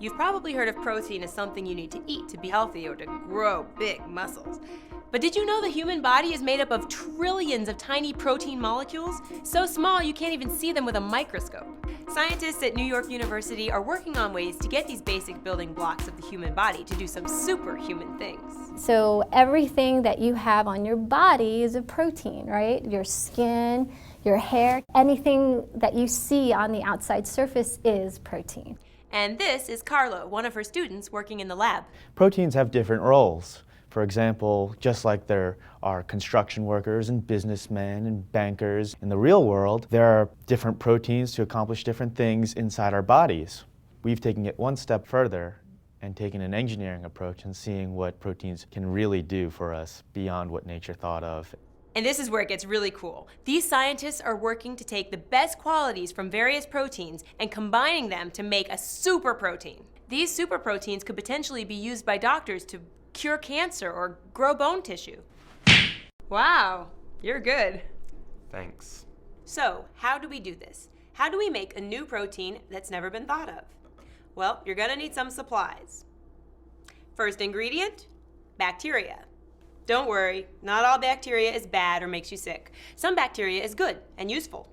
You've probably heard of protein as something you need to eat to be healthy or to grow big muscles. But did you know the human body is made up of trillions of tiny protein molecules? So small you can't even see them with a microscope. Scientists at New York University are working on ways to get these basic building blocks of the human body to do some superhuman things. So everything that you have on your body is a protein, right? Your skin, your hair, anything that you see on the outside surface is protein. And this is Carla, one of her students working in the lab. Proteins have different roles. For example, just like there are construction workers and businessmen and bankers, in the real world, there are different proteins to accomplish different things inside our bodies. We've taken it one step further and taken an engineering approach and seeing what proteins can really do for us beyond what nature thought of. And this is where it gets really cool. These scientists are working to take the best qualities from various proteins and combining them to make a super protein. These super proteins could potentially be used by doctors to cure cancer or grow bone tissue. Wow, you're good. Thanks. So, how do we do this? How do we make a new protein that's never been thought of? Well, you're gonna need some supplies. First ingredient, bacteria. Don't worry, not all bacteria is bad or makes you sick. Some bacteria is good and useful.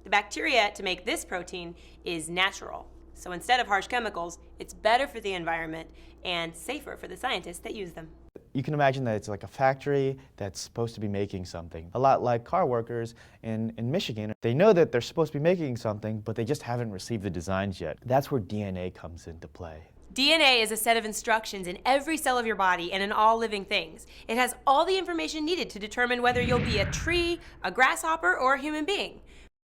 The bacteria to make this protein is natural. So instead of harsh chemicals, it's better for the environment and safer for the scientists that use them. You can imagine that it's like a factory that's supposed to be making something. A lot like car workers in Michigan. They know that they're supposed to be making something, but they just haven't received the designs yet. That's where DNA comes into play. DNA is a set of instructions in every cell of your body and in all living things. It has all the information needed to determine whether you'll be a tree, a grasshopper, or a human being.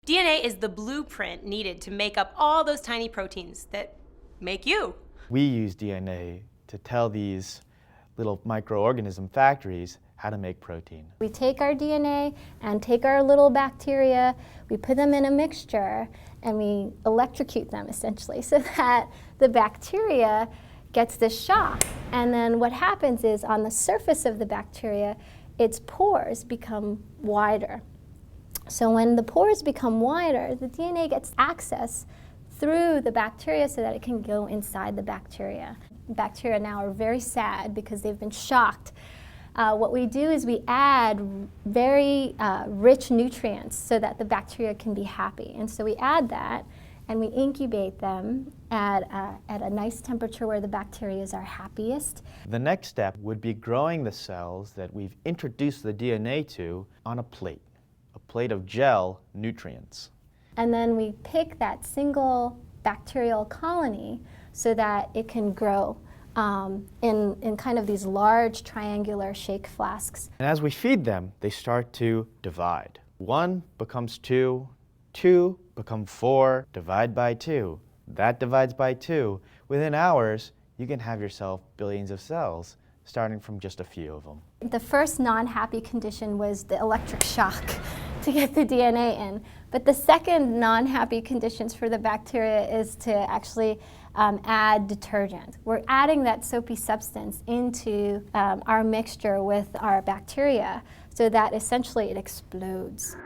DNA is the blueprint needed to make up all those tiny proteins that make you. We use DNA to tell these little microorganism factories how to make protein. We take our DNA and take our little bacteria, we put them in a mixture, and we electrocute them essentially so that the bacteria gets this shock. And then what happens is on the surface of the bacteria, its pores become wider. So when the pores become wider, the DNA gets access through the bacteria so that it can go inside the bacteria. Bacteria now are very sad because they've been shocked. What we do is we add very rich nutrients so that the bacteria can be happy. And so we add that and we incubate them at a nice temperature where the bacteria are happiest. The next step would be growing the cells that we've introduced the DNA to on a plate of gel nutrients. And then we pick that single bacterial colony so that it can grow in kind of these large triangular shake flasks. And as we feed them, they start to divide. 1 becomes 2, 2 become 4, divide by 2. That divides by 2. Within hours, you can have yourself billions of cells, starting from just a few of them. The first non-happy condition was the electric shock to get the DNA in. But the second non-happy conditions for the bacteria is to actually add detergent. We're adding that soapy substance into our mixture with our bacteria so that essentially it explodes.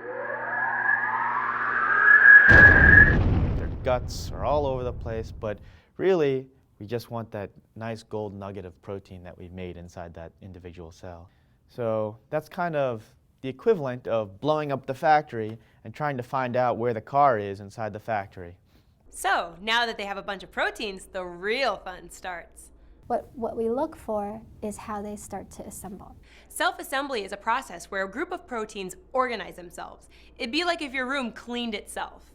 Their guts are all over the place, but really, we just want that nice gold nugget of protein that we've made inside that individual cell. So that's kind of the equivalent of blowing up the factory and trying to find out where the car is inside the factory. So, now that they have a bunch of proteins, the real fun starts. What we look for is how they start to assemble. Self-assembly is a process where a group of proteins organize themselves. It'd be like if your room cleaned itself.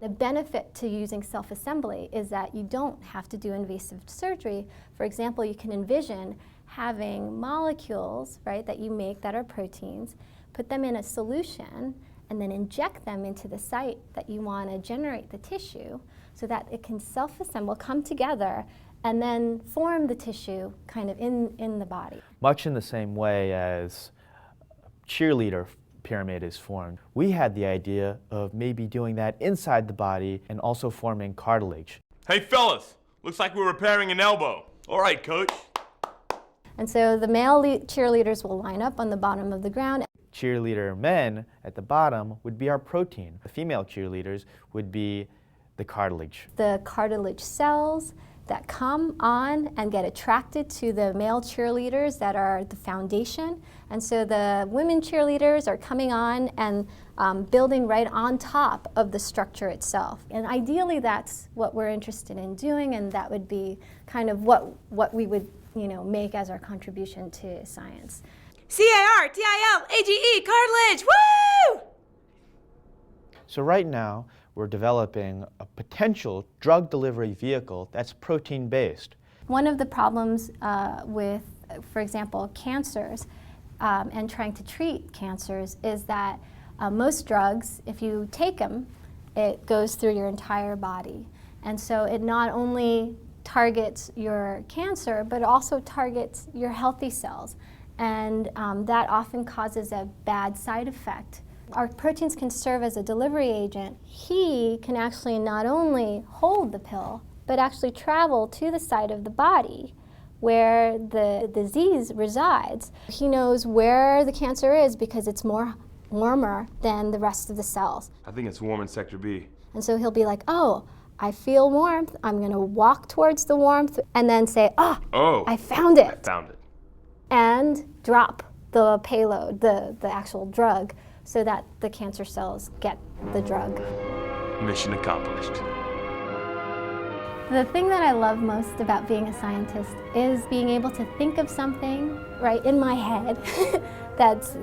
The benefit to using self-assembly is that you don't have to do invasive surgery. For example, you can envision having molecules, right, that you make that are proteins, put them in a solution, and then inject them into the site that you want to generate the tissue so that it can self-assemble, come together, and then form the tissue kind of in the body. Much in the same way as a cheerleader pyramid is formed, we had the idea of maybe doing that inside the body and also forming cartilage. Hey fellas, looks like we're repairing an elbow. All right, coach. And so the male cheerleaders will line up on the bottom of the ground. cheerleader men at the bottom would be our protein. The female cheerleaders would be the cartilage. The cartilage cells that come on and get attracted to the male cheerleaders that are the foundation. And so the women cheerleaders are coming on and building right on top of the structure itself. And ideally that's what we're interested in doing, and that would be kind of what we would make as our contribution to science. C-A-R-T-I-L-A-G-E, cartilage, woo! So right now, we're developing a potential drug delivery vehicle that's protein-based. One of the problems with, for example, cancers and trying to treat cancers is that most drugs, if you take them, it goes through your entire body. And so it not only targets your cancer, but also targets your healthy cells. And that often causes a bad side effect. Our proteins can serve as a delivery agent. He can actually not only hold the pill, but actually travel to the site of the body where the disease resides. He knows where the cancer is because it's warmer than the rest of the cells. I think it's warm in Sector B. And so he'll be like, oh, I feel warmth. I'm going to walk towards the warmth and then say, oh, I found it. I found it. And drop the payload, the actual drug, so that the cancer cells get the drug. Mission accomplished. The thing that I love most about being a scientist is being able to think of something right in my head that's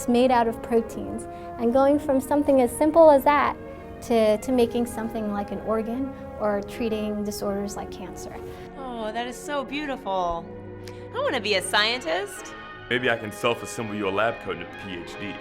made out of proteins, and going from something as simple as that to making something like an organ or treating disorders like cancer. Oh, that is so beautiful. I want to be a scientist. Maybe I can self-assemble you a lab coat and a PhD.